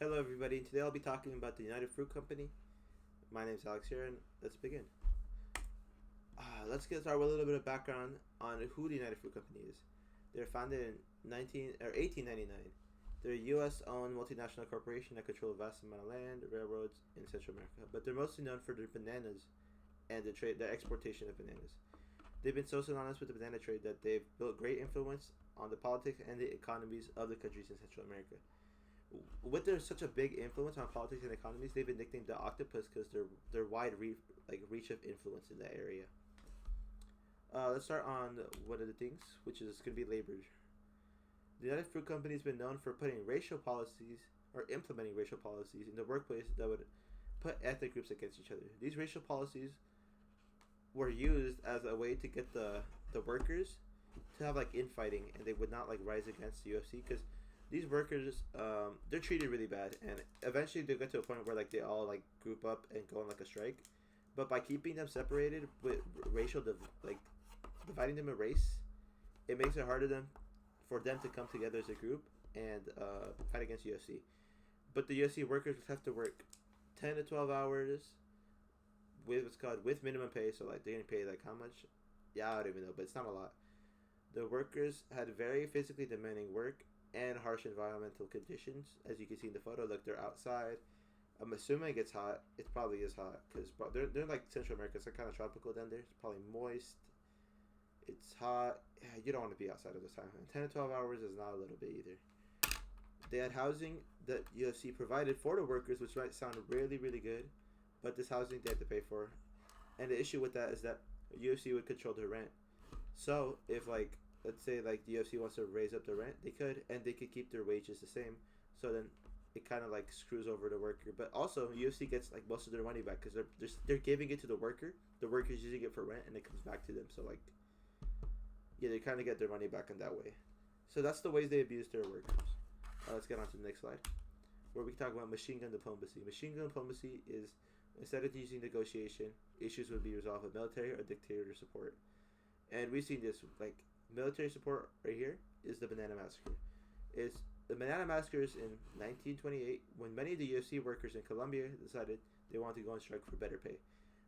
Hello, everybody. Today I'll be talking about the United Fruit Company. My name is Alex here, and let's begin. Let's get started with a little bit of background on who the United Fruit Company is. They're founded in 1899. They're a U.S.-owned multinational corporation that controls a vast amount of land, railroads in Central America. But they're mostly known for their bananas and the exportation of bananas. They've been so synonymous with the banana trade that they've built great influence on the politics and the economies of the countries in Central America. With their such a big influence on politics and economies, they've been nicknamed the octopus because their wide reach of influence in that area. Let's start on one of the things, which is going to be labor. The United Fruit Company has been known for putting racial policies or implementing racial policies in the workplace that would put ethnic groups against each other. These racial policies were used as a way to get the workers to have like infighting, and they would not like rise against the UFC because these workers they're treated really bad, and eventually they get to a point where like they all like group up and go on like a strike. But by keeping them separated with racial dividing them in race, it makes it harder for them to come together as a group and fight against UFC. But the UFC workers have to work 10 to 12 hours with what's called with minimum pay. So like they're gonna pay like how much? Yeah, I don't even know, but it's not a lot. The workers had very physically demanding work and harsh environmental conditions. As you can see in the photo, like they're outside. I'm assuming it's hot. It probably is hot because they're like Central America. It's like kind of tropical down there. It's probably moist. It's hot. Yeah, you don't want to be outside at this time. And 10 to 12 hours is not a little bit either. They had housing that UFC provided for the workers, which might sound really, really good, but this housing they had to pay for. And the issue with that is that UFC would control the rent. So if like let's say like the UFC wants to raise up the rent, they could, and they could keep their wages the same. So then it kind of like screws over the worker. But also UFC gets like most of their money back because they're giving it to the worker. The worker's using it for rent, and it comes back to them. So like yeah, they kind of get their money back in that way. So that's the ways they abuse their workers. Let's get on to the next slide, where we can talk about machine gun diplomacy. Machine gun diplomacy is instead of using negotiation, issues would be resolved with military or dictator support. And we've seen this like military support right here is the Banana Massacre. It's the Banana Massacre is in 1928 when many of the UFC workers in Colombia decided they wanted to go on strike for better pay.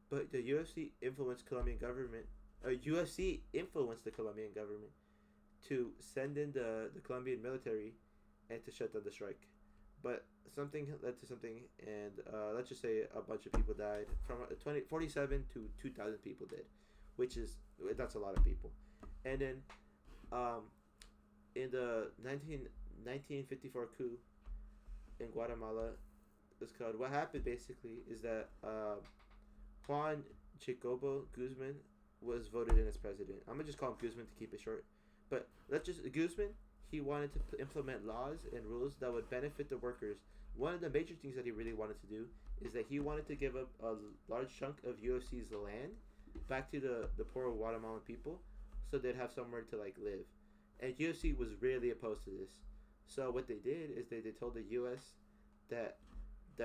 But the UFC influenced Colombian government. UFC influenced the Colombian government to send in the Colombian military and to shut down the strike. But something led to something, and let's just say a bunch of people died. From 47 to 2,000 people did, which is that's a lot of people. And then in the 1954 coup in Guatemala, it's called. What happened basically is that Juan Jacobo Guzman was voted in as president. I'm gonna just call him Guzman to keep it short. But let's just Guzman. He wanted to implement laws and rules that would benefit the workers. One of the major things that he really wanted to do is that he wanted to give up a large chunk of UFC's land back to the poor Guatemalan people, so they'd have somewhere to like live. And UFC was really opposed to this. So what they did is they told the US that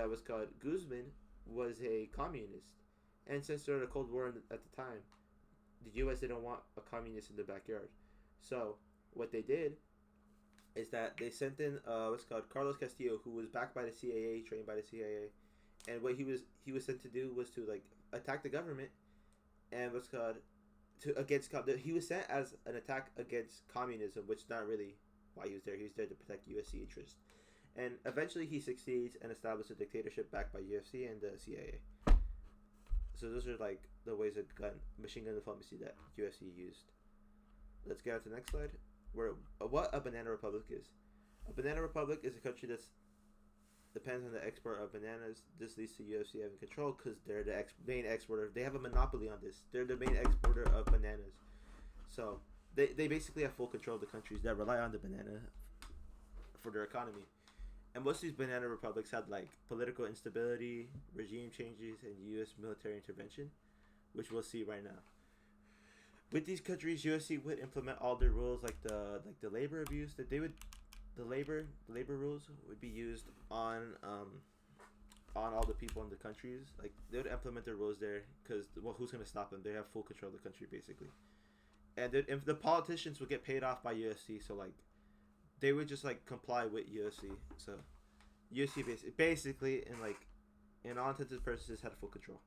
was called Guzman was a communist. And since they're in a Cold War at the time, the US didn't want a communist in their backyard. So what they did is that they sent in what's called Carlos Castillo, who was backed by the CIA, trained by the CIA, and what he was sent to do was to like attack the government, and what's called he was sent as an attack against communism, which is not really why he was there. He was there to protect UFC interests, and eventually he succeeds and establishes a dictatorship backed by UFC and the CIA. So those are like the ways of machine gun diplomacy that UFC used. Let's get on to the next slide. What a banana republic is. A banana republic is a country that depends on the export of bananas. This leads to UFC having control because they're the main exporter. They have a monopoly on this. They're the main exporter of bananas. So they basically have full control of the countries that rely on the banana for their economy. And most of these banana republics had like political instability, regime changes, and U.S. military intervention, which we'll see right now. With these countries, UFC would implement all their rules, like the labor abuse that they would, the labor rules would be used on all the people in the countries. Like they would implement their rules there because who's gonna stop them? They have full control of the country basically, and if the politicians would get paid off by UFC, so like they would just like comply with UFC. So UFC basically in all intents and purposes had full control.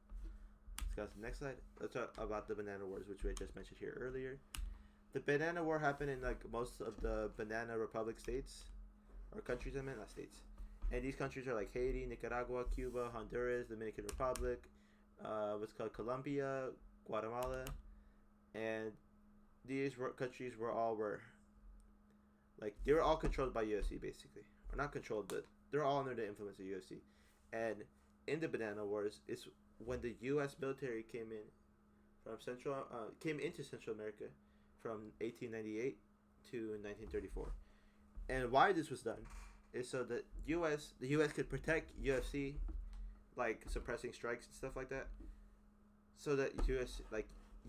Let's go to the next slide. Let's talk about the banana wars, which we had just mentioned here earlier. The banana war happened in like most of the banana republic states or countries. I meant not states. And these countries are like Haiti, Nicaragua, Cuba, Honduras, Dominican Republic, what's called Colombia, Guatemala, and these countries were like they were all controlled by UFC basically, or not controlled, but they're all under the influence of UFC. And in the banana wars, it's when the U.S. military came into Central America from 1898 to 1934. And why this was done is so that the U.S. could protect UFC, like suppressing strikes and stuff like that, so that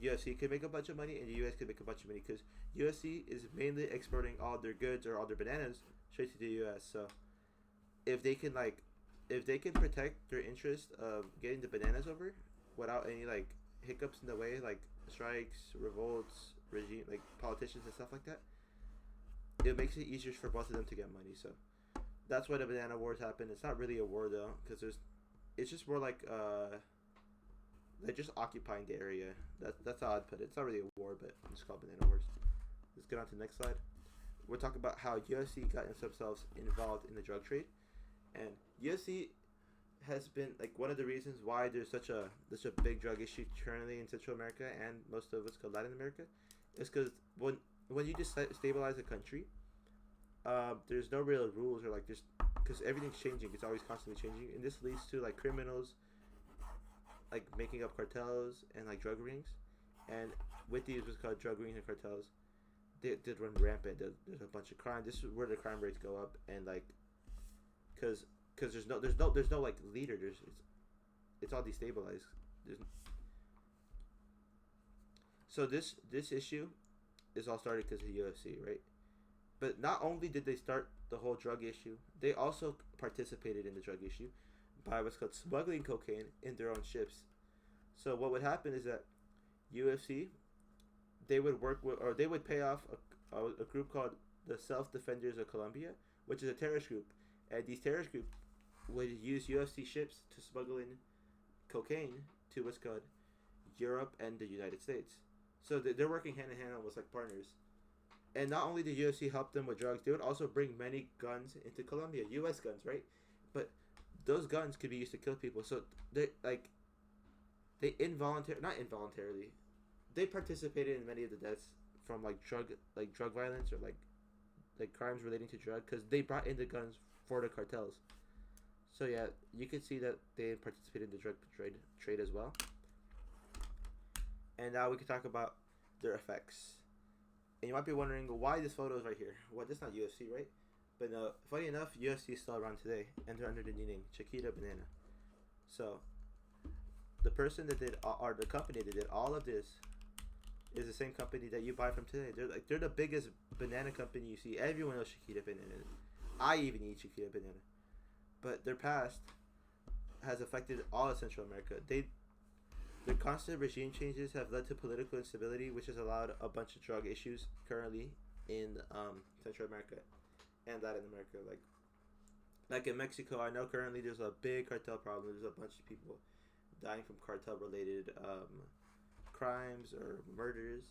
UFC could make a bunch of money and the U.S. could make a bunch of money because UFC is mainly exporting all their goods or all their bananas straight to the U.S. So if they can protect their interest of getting the bananas over without any like hiccups in the way, like strikes, revolts, regime, like politicians and stuff like that, it makes it easier for both of them to get money. So that's why the banana wars happen. It's not really a war though, because it's just more like they're just occupying the area. That's how I'd put it. It's not really a war, but it's just called banana wars. Let's get on to the next slide. We'll talk about how UFC got themselves involved in the drug trade, and UFC has been like one of the reasons why there's such a big drug issue currently in Central America and most of what's called Latin America, is because when you just stabilize a country, there's no real rules or like just because everything's changing. It's always constantly changing, and this leads to like criminals like making up cartels and like drug rings, and with these what's called drug rings and cartels, they did run rampant. There's a bunch of crime. This is where the crime rates go up, and like because there's no like leader. It's all destabilized. So this issue is all started because of the UFC, right? But not only did they start the whole drug issue, they also participated in the drug issue by what's called smuggling cocaine in their own ships. So what would happen is that UFC, they would work with, or they would pay off a group called the Self Defenders of Colombia, which is a terrorist group, and these terrorist group would use UFC ships to smuggle in cocaine to what's called Europe and the United States. So they're working hand in hand, almost like partners. And not only did UFC help them with drugs, they would also bring many guns into Colombia, U.S. guns, right? But those guns could be used to kill people. So they not involuntarily, they participated in many of the deaths from like drug violence or like crimes relating to drug because they brought in the guns for the cartels. So yeah, you could see that they participated in the drug trade as well. And now we can talk about their effects. And you might be wondering why this photo is right here. Well, that's not UFC, right? But funny enough, UFC is still around today, and they're under the new name Chiquita Banana. So the person that did, or the company that did all of this, is the same company that you buy from today. They're the biggest banana company you see. Everyone knows Chiquita Banana. I even eat Chiquita Banana. But their past has affected all of Central America. The constant regime changes have led to political instability, which has allowed a bunch of drug issues currently in Central America and Latin America. Like in Mexico, I know currently there's a big cartel problem. There's a bunch of people dying from cartel-related crimes or murders,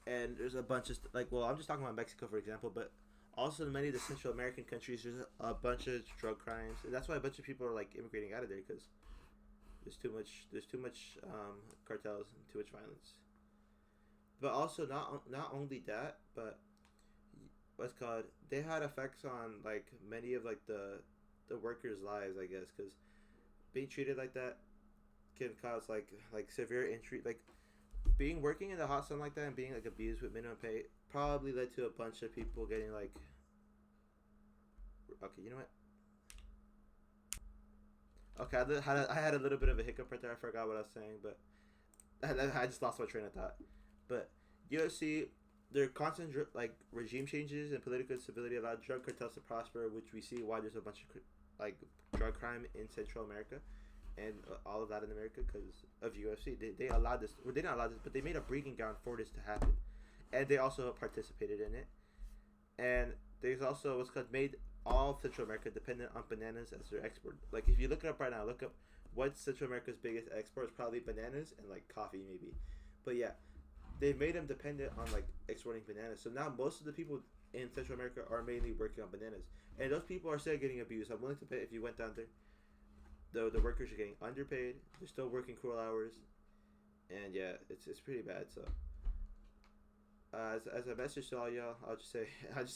and there's a bunch of I'm just talking about Mexico for example, but also in many of the Central American countries, there's a bunch of drug crimes, and that's why a bunch of people are like immigrating out of there because there's too much cartels and too much violence. But also not only that, but what's called they had effects on like many of like the workers' lives, I guess, because being treated like that can cause like severe injury, like being working in the hot sun like that and being like abused with minimum pay probably led to a bunch of people getting like okay, you know what? Okay, I had a little bit of a hiccup right there. I forgot what I was saying, but I just lost my train of thought. But UFC, their constant regime changes and political instability allowed drug cartels to prosper, which we see why there's a bunch of like drug crime in Central America and all of Latin America because of UFC. They allowed this, or they didn't allow this, but they made a breeding ground for this to happen, and they also participated in it. And there's also what's called made all of Central America dependent on bananas as their export. Like if you look it up right now, look up what's Central America's biggest export. Is probably bananas and like coffee maybe, but yeah, they've made them dependent on like exporting bananas. So now most of the people in Central America are mainly working on bananas, and those people are still getting abused. I'm willing to bet if you went down there, the workers are getting underpaid. They're still working cruel hours, and yeah, it's pretty bad. So as a message to all y'all, I'll just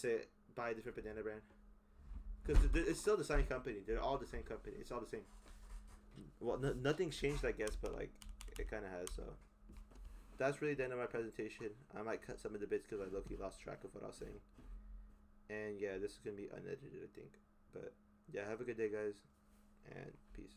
say buy a different banana brand because it's still the same company. They're all the same company. It's all the same. Well, nothing's changed, I guess, but like it kind of has. So that's really the end of my presentation. I might cut some of the bits because I low-key lost track of what I was saying. And yeah, this is gonna be unedited, I think. But yeah, have a good day, guys, and peace.